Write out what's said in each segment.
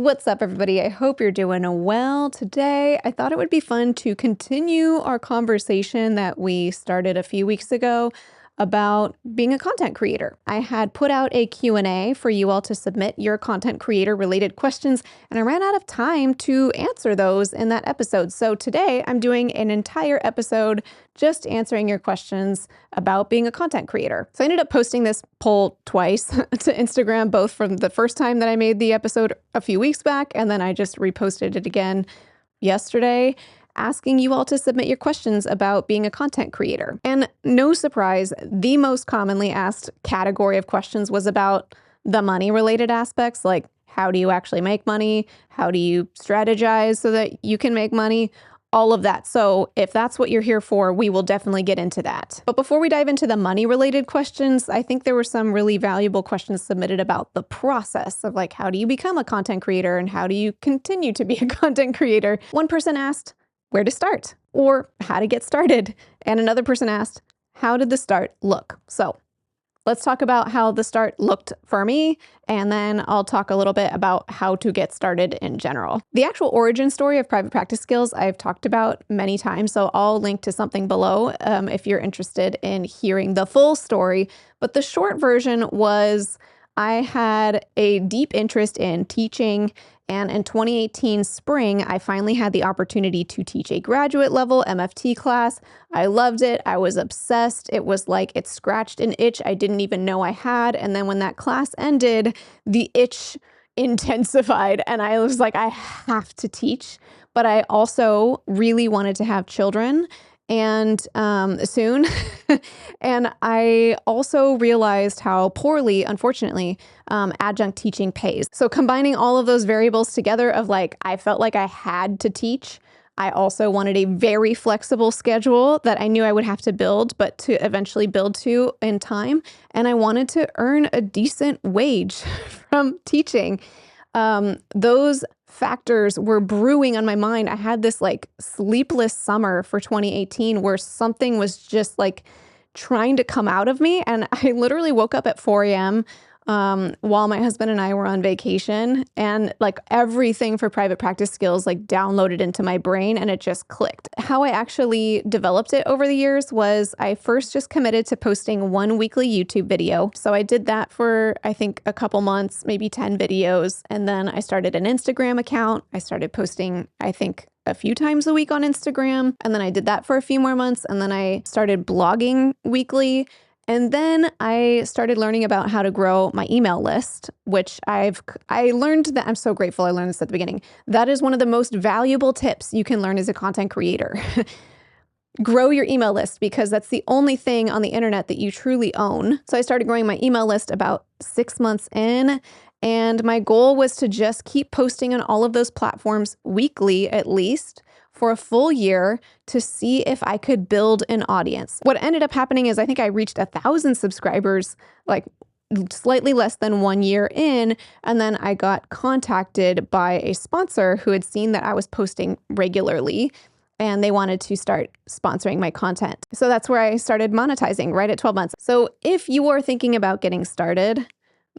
What's up, everybody? I hope you're doing well. Today, I thought it would be fun to continue our conversation that we started a few weeks ago about being a content creator. I had put out a Q&A for you all to submit your content creator related questions, and I ran out of time to answer those in that episode. So today I'm doing an entire episode just answering your questions about being a content creator. So I ended up posting this poll twice to Instagram, both from the first time that I made the episode a few weeks back, and then I just reposted it again yesterday, asking you all to submit your questions about being a content creator. And no surprise, the most commonly asked category of questions was about the money related aspects, like how do you actually make money? How do you strategize so that you can make money? All of that. So if that's what you're here for, we will definitely get into that. But before we dive into the money related questions, I think there were some really valuable questions submitted about the process of like, how do you become a content creator and how do you continue to be a content creator? One person asked where to start or how to get started. And another person asked, how did the start look? So let's talk about how the start looked for me, and then I'll talk a little bit about how to get started in general. The actual origin story of private practice skills I've talked about many times, so I'll link to something below if you're interested in hearing the full story. But the short version was I had a deep interest in teaching, and in 2018 spring, I finally had the opportunity to teach a graduate level MFT class. I loved it. I was obsessed. It was like it scratched an itch I didn't even know I had. And then when that class ended, the itch intensified and I was like, I have to teach. But I also really wanted to have children and soon. And I also realized how poorly, unfortunately, adjunct teaching pays. So combining all of those variables together of like, I felt like I had to teach. I also wanted a very flexible schedule that I knew I would have to build, but to eventually build to in time. And I wanted to earn a decent wage from teaching. Those factors were brewing on my mind. I had this like sleepless summer for 2018 where something was just like trying to come out of me. And I literally woke up at 4 a.m. While my husband and I were on vacation, and like everything for private practice skills like downloaded into my brain and it just clicked. How I actually developed it over the years was I first just committed to posting one weekly YouTube video. So I did that for I think a couple months, maybe 10 videos. And then I started an Instagram account. I started posting, I think, a few times a week on Instagram. And then I did that for a few more months. And then I started blogging weekly. And then I started learning about how to grow my email list, which I learned that I'm so grateful I learned this at the beginning. That is one of the most valuable tips you can learn as a content creator. Grow your email list because that's the only thing on the internet that you truly own. So I started growing my email list about 6 months in. And my goal was to just keep posting on all of those platforms weekly, at least, for a full year to see if I could build an audience. What ended up happening is I think I reached 1,000 subscribers, like slightly less than 1 year in. And then I got contacted by a sponsor who had seen that I was posting regularly and they wanted to start sponsoring my content. So that's where I started monetizing right at 12 months. So if you are thinking about getting started,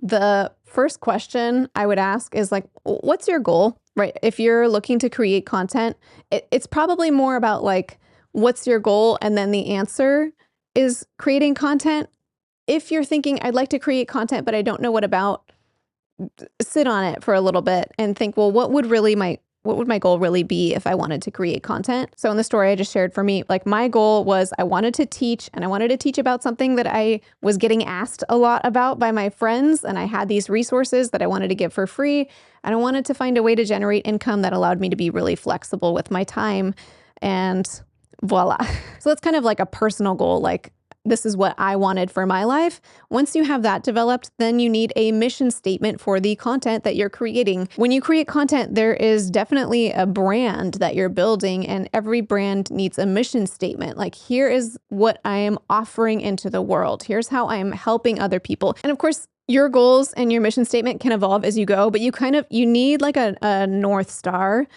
the first question I would ask is like, what's your goal, right? If you're looking to create content, it's probably more about like, what's your goal? And then the answer is creating content. If you're thinking, I'd like to create content, but I don't know what about, sit on it for a little bit and think, well, what would my goal really be if I wanted to create content? So in the story I just shared for me, like my goal was I wanted to teach, and I wanted to teach about something that I was getting asked a lot about by my friends. And I had these resources that I wanted to give for free. And I wanted to find a way to generate income that allowed me to be really flexible with my time. And voila. So that's kind of like a personal goal. Like, this is what I wanted for my life. Once you have that developed, then you need a mission statement for the content that you're creating. When you create content, there is definitely a brand that you're building, and every brand needs a mission statement. Like, here is what I am offering into the world. Here's how I am helping other people. And of course, your goals and your mission statement can evolve as you go, but you need like a North Star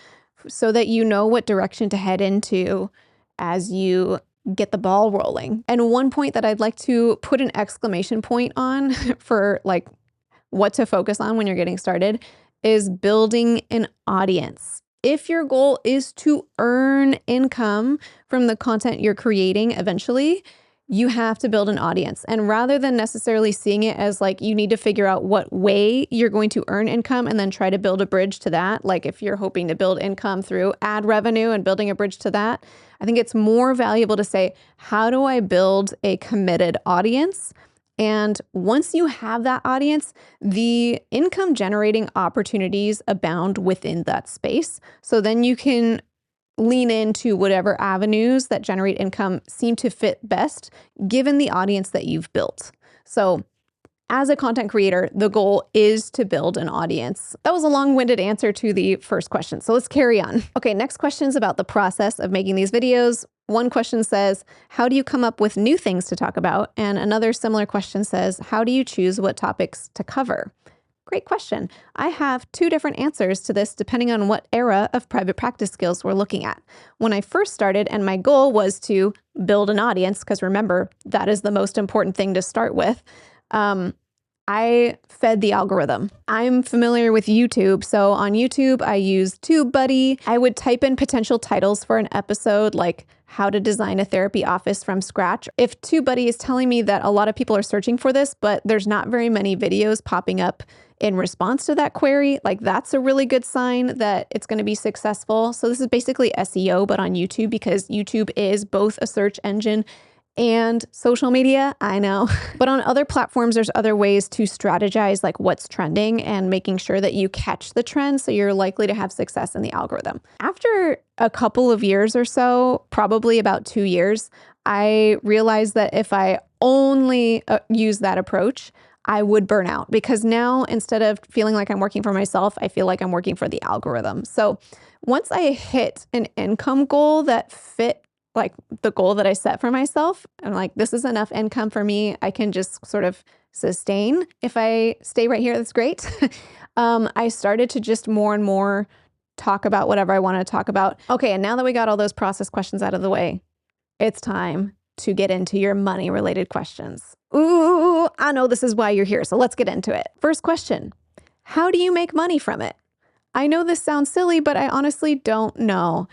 so that you know what direction to head into as you get the ball rolling. And one point that I'd like to put an exclamation point on for like what to focus on when you're getting started is building an audience. If your goal is to earn income from the content you're creating eventually, you have to build an audience. And rather than necessarily seeing it as like you need to figure out what way you're going to earn income and then try to build a bridge to that, like if you're hoping to build income through ad revenue and building a bridge to that, I think it's more valuable to say, how do I build a committed audience? And once you have that audience, the income generating opportunities abound within that space. So then you can lean into whatever avenues that generate income seem to fit best, given the audience that you've built. So as a content creator, the goal is to build an audience. That was a long-winded answer to the first question. So let's carry on. Okay, next question is about the process of making these videos. One question says, how do you come up with new things to talk about? And another similar question says, how do you choose what topics to cover? Great question. I have two different answers to this depending on what era of private practice skills we're looking at. When I first started and my goal was to build an audience, because remember, that is the most important thing to start with, I fed the algorithm. I'm familiar with YouTube. So on YouTube, I use TubeBuddy. I would type in potential titles for an episode like how to design a therapy office from scratch. If TubeBuddy is telling me that a lot of people are searching for this, but there's not very many videos popping up in response to that query, like that's a really good sign that it's going to be successful. So this is basically SEO, but on YouTube, because YouTube is both a search engine and social media, I know. But on other platforms, there's other ways to strategize like what's trending and making sure that you catch the trend so you're likely to have success in the algorithm. After a couple of years or so, probably about 2 years, I realized that if I only use that approach, I would burn out, because now instead of feeling like I'm working for myself, I feel like I'm working for the algorithm. So once I hit an income goal that fit like the goal that I set for myself, I'm like, this is enough income for me. I can just sort of sustain. If I stay right here, that's great. I started to just more and more talk about whatever I want to talk about. Okay, and now that we got all those process questions out of the way, it's time to get into your money related questions. Ooh, I know this is why you're here, so let's get into it. First question, how do you make money from it? I know this sounds silly, but I honestly don't know.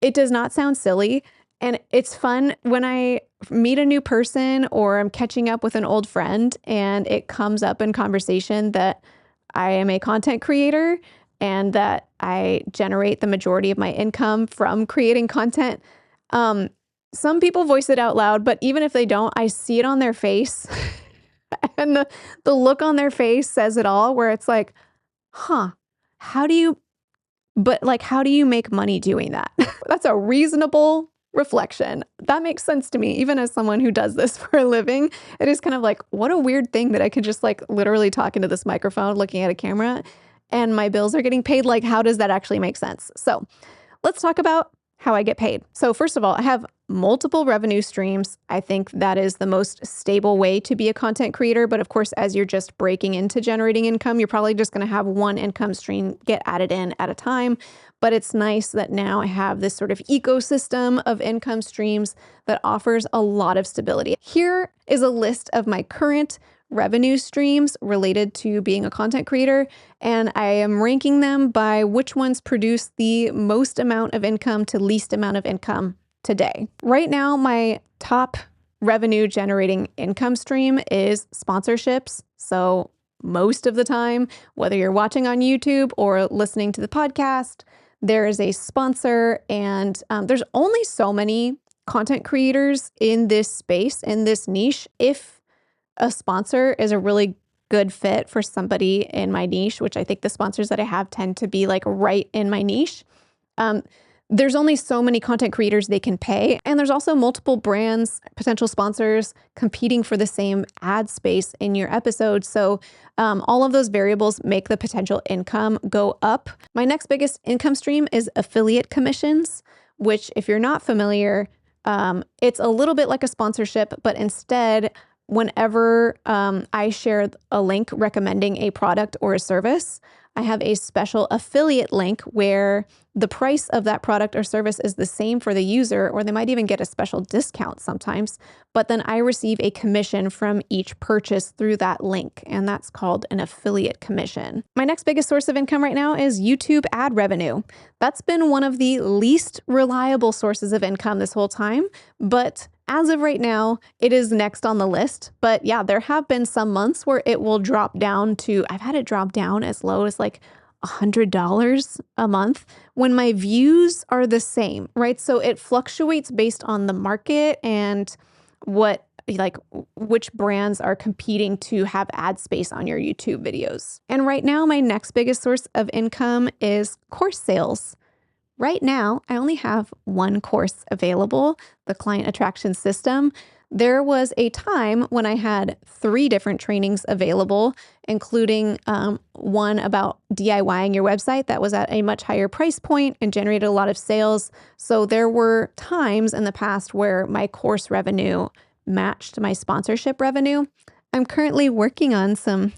It does not sound silly. And it's fun when I meet a new person or I'm catching up with an old friend and it comes up in conversation that I am a content creator and that I generate the majority of my income from creating content. Some people voice it out loud, but even if they don't, I see it on their face. And the look on their face says it all, where it's like, huh, how do you make money doing that? That's a reasonable reflection. That makes sense to me, even as someone who does this for a living. It is kind of like, what a weird thing that I could just like literally talk into this microphone, looking at a camera, and my bills are getting paid. Like, how does that actually make sense? So let's talk about how I get paid. So first of all, I have multiple revenue streams. I think that is the most stable way to be a content creator. But of course, as you're just breaking into generating income, you're probably just going to have one income stream get added in at a time. But it's nice that now I have this sort of ecosystem of income streams that offers a lot of stability. Here is a list of my current revenue streams related to being a content creator, and I am ranking them by which ones produce the most amount of income to least amount of income today. Right now, my top revenue generating income stream is sponsorships. So most of the time, whether you're watching on YouTube or listening to the podcast, there is a sponsor, and there's only so many content creators in this space, in this niche. If a sponsor is a really good fit for somebody in my niche, which I think the sponsors that I have tend to be like right in my niche, there's only so many content creators they can pay. And there's also multiple brands, potential sponsors competing for the same ad space in your episode. So all of those variables make the potential income go up. My next biggest income stream is affiliate commissions, which if you're not familiar, it's a little bit like a sponsorship, but instead, whenever I share a link recommending a product or a service, I have a special affiliate link where the price of that product or service is the same for the user, or they might even get a special discount sometimes, but then I receive a commission from each purchase through that link, and that's called an affiliate commission. My next biggest source of income right now is YouTube ad revenue. That's been one of the least reliable sources of income this whole time, but as of right now, it is next on the list. But yeah, there have been some months where it will drop down to, I've had it drop down as low as like $100 a month when my views are the same, right? So it fluctuates based on the market and which brands are competing to have ad space on your YouTube videos. And right now, my next biggest source of income is course sales. Right now, I only have one course available, the Client Attraction System. There was a time when I had 3 different trainings available, including one about DIYing your website that was at a much higher price point and generated a lot of sales. So there were times in the past where my course revenue matched my sponsorship revenue. I'm currently working on some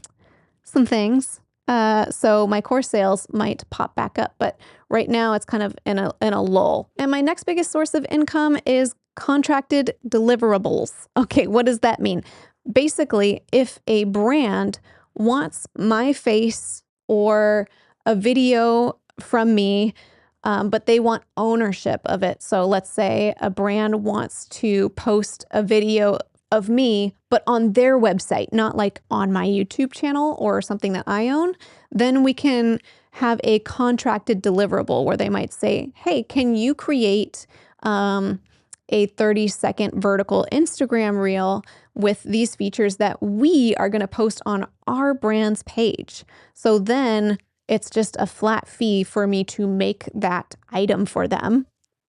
things. So my course sales might pop back up, but right now it's kind of in a lull. And my next biggest source of income is contracted deliverables. Okay, what does that mean? Basically, if a brand wants my face or a video from me, but they want ownership of it. So let's say a brand wants to post a video of me, but on their website, not like on my YouTube channel or something that I own, then we can have a contracted deliverable where they might say, hey, can you create a 30-second vertical Instagram reel with these features that we are going to post on our brand's page? So then it's just a flat fee for me to make that item for them,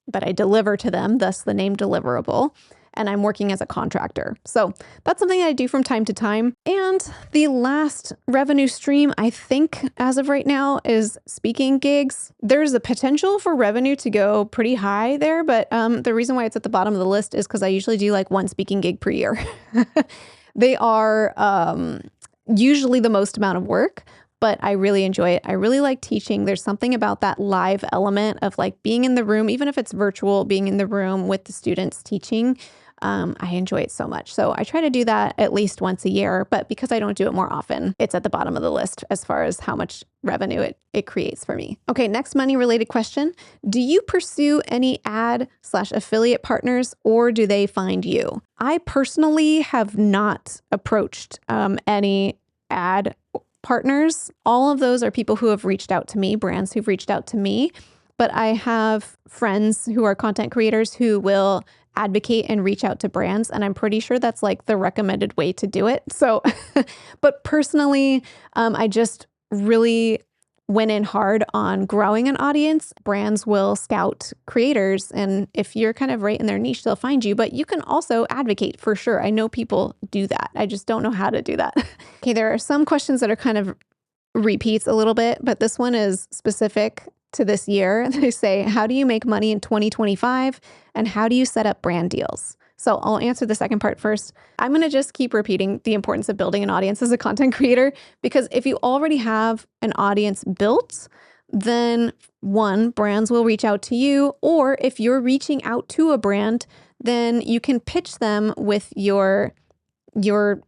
but I deliver to them, thus the name deliverable. And I'm working as a contractor. So that's something that I do from time to time. And the last revenue stream, I think, as of right now, is speaking gigs. There's a potential for revenue to go pretty high there, but the reason why it's at the bottom of the list is because I usually do like 1 speaking gig per year. They are usually the most amount of work, but I really enjoy it. I really like teaching. There's something about that live element of like being in the room, even if it's virtual, being in the room with the students teaching. I enjoy it so much. So I try to do that at least once a year, but because I don't do it more often, it's at the bottom of the list as far as how much revenue it creates for me. Okay, next money related question. Do you pursue any ad/affiliate partners or do they find you? I personally have not approached any ad partners. All of those are people who have reached out to me, brands who've reached out to me, but I have friends who are content creators who will advocate and reach out to brands. And I'm pretty sure that's like the recommended way to do it. So, but personally, I just really went in hard on growing an audience. Brands will scout creators. And if you're kind of right in their niche, they'll find you, but you can also advocate for sure. I know people do that. I just don't know how to do that. Okay. There are some questions that are kind of repeats a little bit, but this one is specific to this year. They say, how do you make money in 2025? And how do you set up brand deals? So I'll answer the second part first. I'm going to just keep repeating the importance of building an audience as a content creator, because if you already have an audience built, then 1, brands will reach out to you, or if you're reaching out to a brand, then you can pitch them with your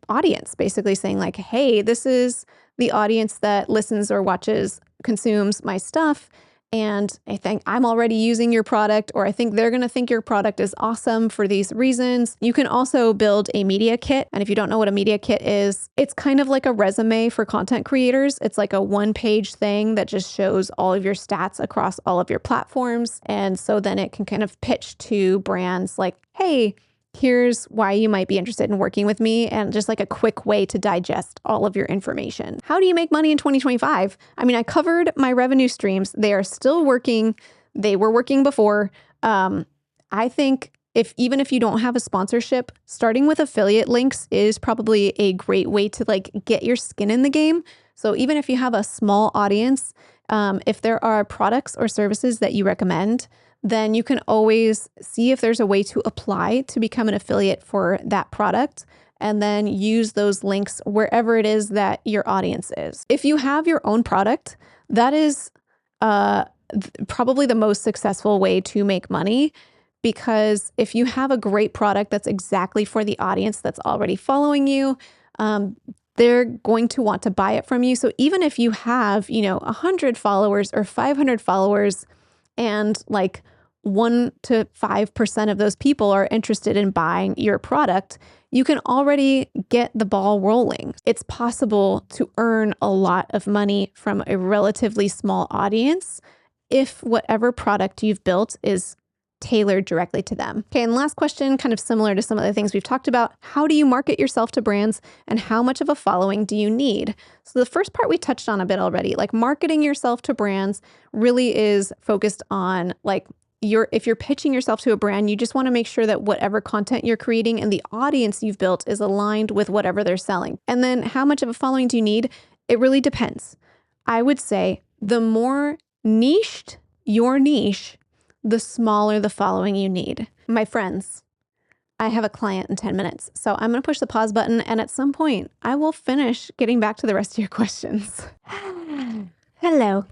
audience, basically saying like, hey, this is the audience that listens or watches, consumes my stuff. And I think I'm already using your product, or I think they're going to think your product is awesome for these reasons. You can also build a media kit. And if you don't know what a media kit is, it's kind of like a resume for content creators. It's like a 1-page thing that just shows all of your stats across all of your platforms. And so then it can kind of pitch to brands like, hey, here's why you might be interested in working with me, and just like a quick way to digest all of your information. How do you make money in 2025? I mean, I covered my revenue streams. They are still working. They were working before. I think even if you don't have a sponsorship, starting with affiliate links is probably a great way to like get your skin in the game. So even if you have a small audience, if there are products or services that you recommend, then you can always see if there's a way to apply to become an affiliate for that product, and then use those links wherever it is that your audience is. If you have your own product, that is probably the most successful way to make money, because if you have a great product that's exactly for the audience that's already following you, they're going to want to buy it from you. So even if you have, 100 followers or 500 followers and like 1 to 5% of those people are interested in buying your product, you can already get the ball rolling. It's possible to earn a lot of money from a relatively small audience if whatever product you've built is tailored directly to them. Okay, and last question, kind of similar to some of the things we've talked about. How do you market yourself to brands, and how much of a following do you need? So the first part we touched on a bit already. Like, marketing yourself to brands really is focused on like if you're pitching yourself to a brand, you just want to make sure that whatever content you're creating and the audience you've built is aligned with whatever they're selling. And then how much of a following do you need? It really depends. I would say the more niched your niche, the smaller the following you need. My friends, I have a client in 10 minutes, so I'm going to push the pause button, and at some point I will finish getting back to the rest of your questions. Hello,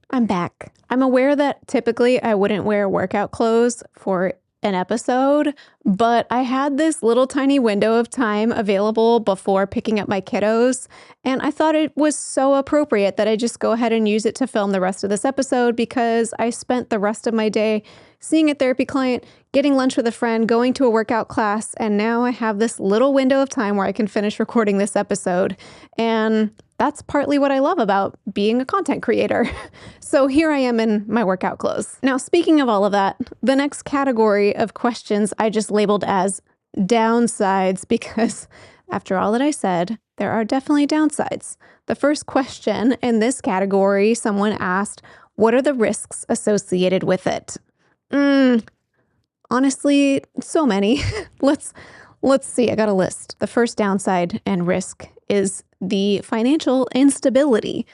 I'm back. I'm aware that typically I wouldn't wear workout clothes for an episode, but I had this little tiny window of time available before picking up my kiddos, and I thought it was so appropriate that I just go ahead and use it to film the rest of this episode, because I spent the rest of my day seeing a therapy client, getting lunch with a friend, going to a workout class, and now I have this little window of time where I can finish recording this episode. And that's partly what I love about being a content creator. So here I am in my workout clothes. Now, speaking of all of that, the next category of questions I just labeled as downsides, because after all that I said, there are definitely downsides. The first question in this category, someone asked, what are the risks associated with it? Honestly, so many. Let's see. I got a list. The first downside and risk is the financial instability,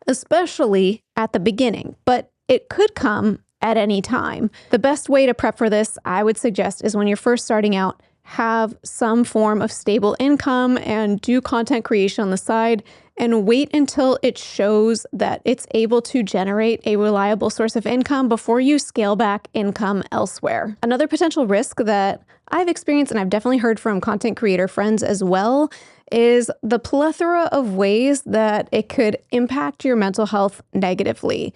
especially at the beginning, but it could come at any time. The best way to prep for this, I would suggest, is when you're first starting out, have some form of stable income and do content creation on the side, and wait until it shows that it's able to generate a reliable source of income before you scale back income elsewhere. Another potential risk that I've experienced, and I've definitely heard from content creator friends as well, is the plethora of ways that it could impact your mental health negatively.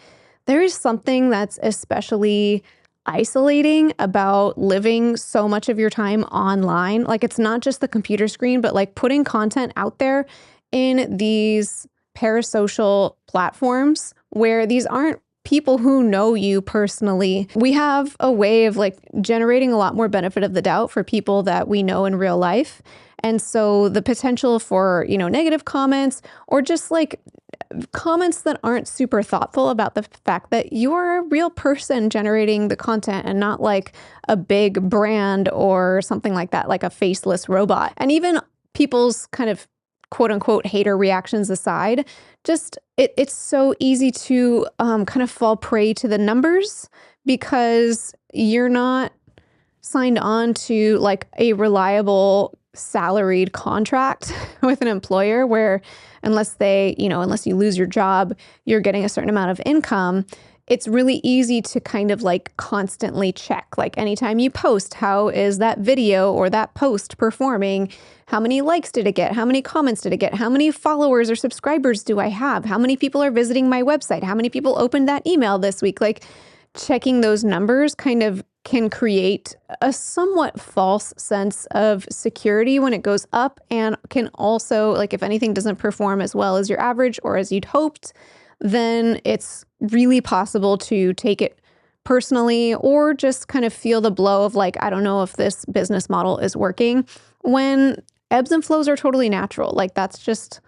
There is something that's especially isolating about living so much of your time online. Like, it's not just the computer screen, but like putting content out there in these parasocial platforms where these aren't people who know you personally. We have a way of like generating a lot more benefit of the doubt for people that we know in real life. And so the potential for, negative comments, or just like comments that aren't super thoughtful about the fact that you're a real person generating the content and not like a big brand or something like that, like a faceless robot. And even people's kind of quote unquote hater reactions aside, just it's so easy to kind of fall prey to the numbers, because you're not signed on to like a reliable salaried contract with an employer where unless you lose your job, you're getting a certain amount of income. It's really easy to kind of like constantly check, like anytime you post, how is that video or that post performing? How many likes did it get? How many comments did it get? How many followers or subscribers do I have? How many people are visiting my website? How many people opened that email this week? Like, checking those numbers kind of can create a somewhat false sense of security when it goes up, and can also, like, if anything doesn't perform as well as your average or as you'd hoped, then it's really possible to take it personally, or just kind of feel the blow of like, I don't know if this business model is working, when ebbs and flows are totally natural. Like, that's just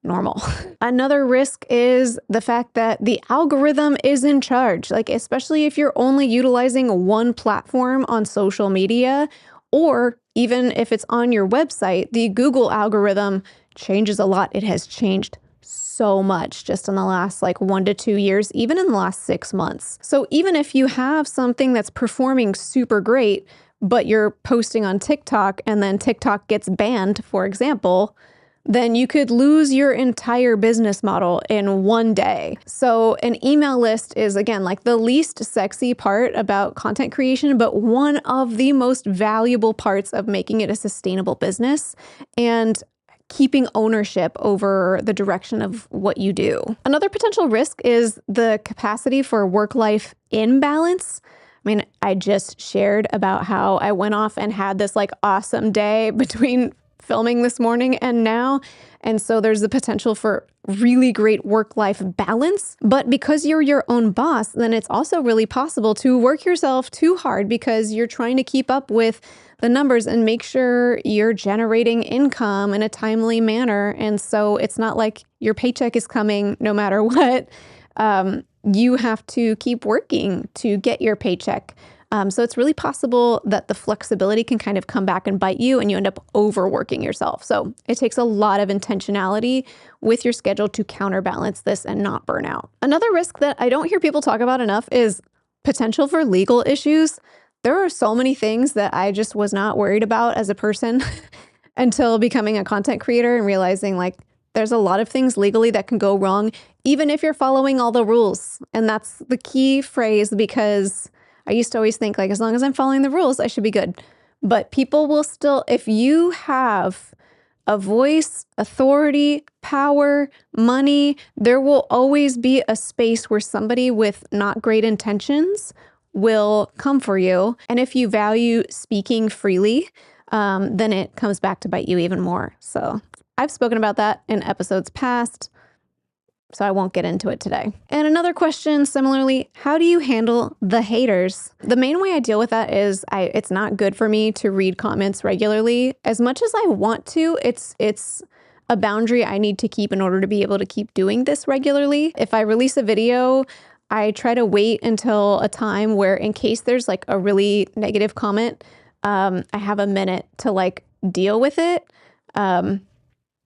normal. Another risk is the fact that the algorithm is in charge, like especially if you're only utilizing one platform on social media, or even if it's on your website, the Google algorithm changes a lot. It has changed so much just in the last like 1 to 2 years, even in the last 6 months. So even if you have something that's performing super great, but you're posting on TikTok and then TikTok gets banned, for example, then you could lose your entire business model in one day. So an email list is, again, like the least sexy part about content creation, but one of the most valuable parts of making it a sustainable business and keeping ownership over the direction of what you do. Another potential risk is the capacity for work-life imbalance. I mean, I just shared about how I went off and had this like awesome day between filming this morning and now. And so there's the potential for really great work-life balance. But because you're your own boss, then it's also really possible to work yourself too hard because you're trying to keep up with the numbers and make sure you're generating income in a timely manner. And so it's not like your paycheck is coming no matter what. You have to keep working to get your paycheck. So it's really possible that the flexibility can kind of come back and bite you and you end up overworking yourself. So it takes a lot of intentionality with your schedule to counterbalance this and not burn out. Another risk that I don't hear people talk about enough is potential for legal issues. There are so many things that I just was not worried about as a person until becoming a content creator and realizing like there's a lot of things legally that can go wrong, even if you're following all the rules. And that's the key phrase, because I used to always think like, as long as I'm following the rules, I should be good. But people will still, if you have a voice, authority, power, money, there will always be a space where somebody with not great intentions will come for you. And if you value speaking freely, then it comes back to bite you even more. So I've spoken about that in episodes past, so I won't get into it today. And another question, similarly, how do you handle the haters? The main way I deal with that is it's not good for me to read comments regularly. As much as I want to, it's a boundary I need to keep in order to be able to keep doing this regularly. If I release a video, I try to wait until a time where, in case there's like a really negative comment, I have a minute to like deal with it.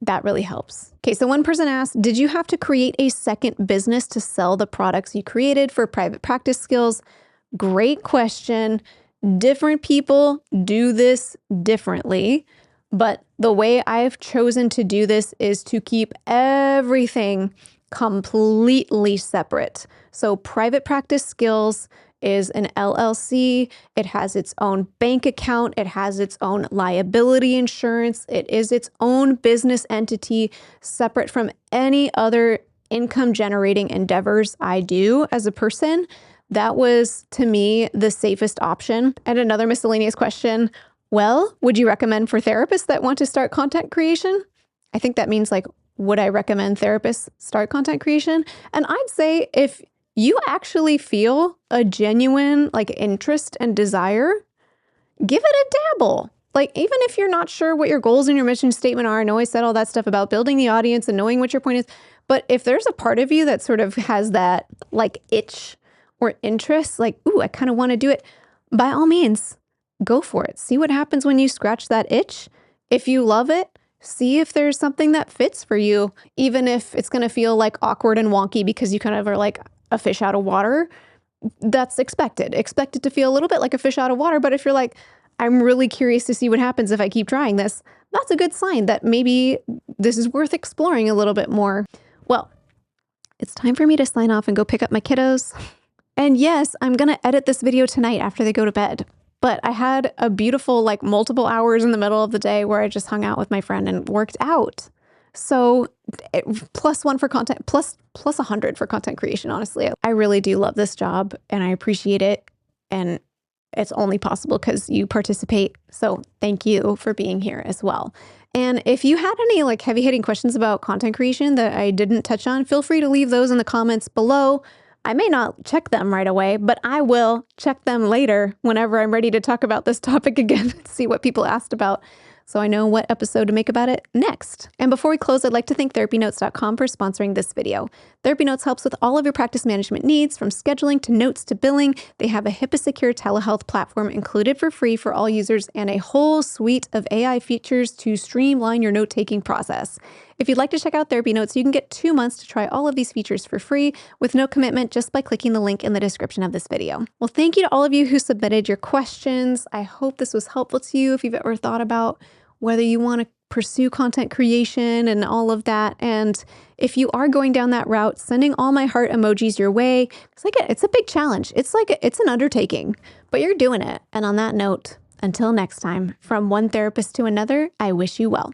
That really helps. Okay, so one person asked, did you have to create a second business to sell the products you created for private practice skills? Great question. Different people do this differently, but the way I've chosen to do this is to keep everything completely separate. So private practice skills is an LLC. It has its own bank account. It has its own liability insurance. It is its own business entity, separate from any other income generating endeavors I do as a person. That was, to me, the safest option. And another miscellaneous question, well, would you recommend for therapists that want to start content creation? I think that means like, would I recommend therapists start content creation? And I'd say if you actually feel a genuine like interest and desire, give it a dabble. Like, even if you're not sure what your goals and your mission statement are, I know I said all that stuff about building the audience and knowing what your point is, but if there's a part of you that sort of has that like itch or interest, like, ooh, I kind of want to do it, by all means, go for it. See what happens when you scratch that itch. If you love it, see if there's something that fits for you, even if it's going to feel like awkward and wonky because you kind of are like a fish out of water. That's expected. Expect it to feel a little bit like a fish out of water. But if you're like, I'm really curious to see what happens if I keep trying this, that's a good sign that maybe this is worth exploring a little bit more. Well, it's time for me to sign off and go pick up my kiddos. And yes, I'm going to edit this video tonight after they go to bed. But I had a beautiful, like, multiple hours in the middle of the day where I just hung out with my friend and worked out. So +1 for content, plus 100 for content creation, honestly. I really do love this job and I appreciate it. And it's only possible because you participate. So thank you for being here as well. And if you had any like heavy hitting questions about content creation that I didn't touch on, feel free to leave those in the comments below. I may not check them right away, but I will check them later whenever I'm ready to talk about this topic again, see what people asked about, so I know what episode to make about it next. And before we close, I'd like to thank TherapyNotes.com for sponsoring this video. TherapyNotes helps with all of your practice management needs, from scheduling to notes to billing. They have a HIPAA-secure telehealth platform included for free for all users and a whole suite of AI features to streamline your note-taking process. If you'd like to check out TherapyNotes, you can get 2 months to try all of these features for free with no commitment just by clicking the link in the description of this video. Well, thank you to all of you who submitted your questions. I hope this was helpful to you if you've ever thought about whether you want to pursue content creation and all of that. And if you are going down that route, sending all my heart emojis your way. It's a big challenge. It's an undertaking, but you're doing it. And on that note, until next time, from one therapist to another, I wish you well.